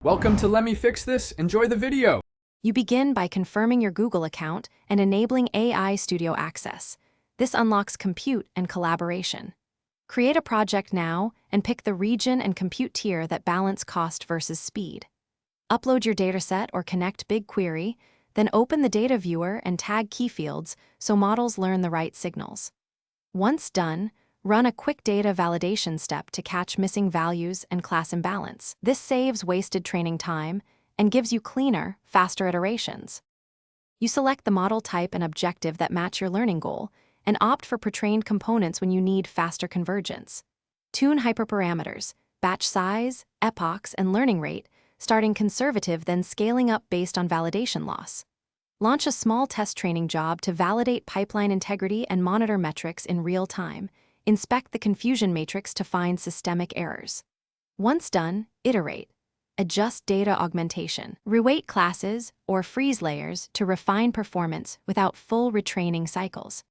Welcome to Let Me Fix This. Enjoy the video. You begin by confirming your Google account and enabling AI Studio access. This unlocks compute and collaboration. Create a project now and pick the region and compute tier that balance cost versus speed. Upload your dataset or connect BigQuery, then open the data viewer and tag key fields so models learn the right signals. Once done, run a quick data validation step to catch missing values and class imbalance. This saves wasted training time and gives you cleaner, faster iterations. You select the model type and objective that match your learning goal and opt for pre-trained components when you need faster convergence. Tune hyperparameters, batch size, epochs, and learning rate, starting conservative then scaling up based on validation loss. Launch a small test training job to validate pipeline integrity and monitor metrics in real time. Inspect the confusion matrix to find systemic errors. Once done, iterate. Adjust data augmentation. Reweight classes or freeze layers to refine performance without full retraining cycles.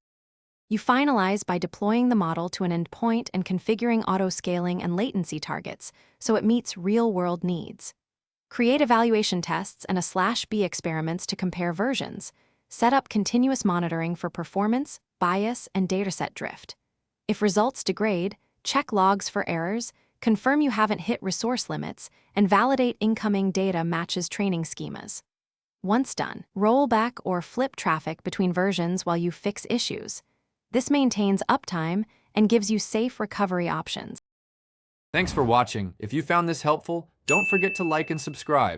You finalize by deploying the model to an endpoint and configuring auto-scaling and latency targets so it meets real-world needs. Create evaluation tests and /B experiments to compare versions. Set up continuous monitoring for performance, bias, and dataset drift. If results degrade, check logs for errors, confirm you haven't hit resource limits, and validate incoming data matches training schemas. Once done, roll back or flip traffic between versions while you fix issues. This maintains uptime and gives you safe recovery options. Thanks for watching. If you found this helpful, don't forget to like and subscribe.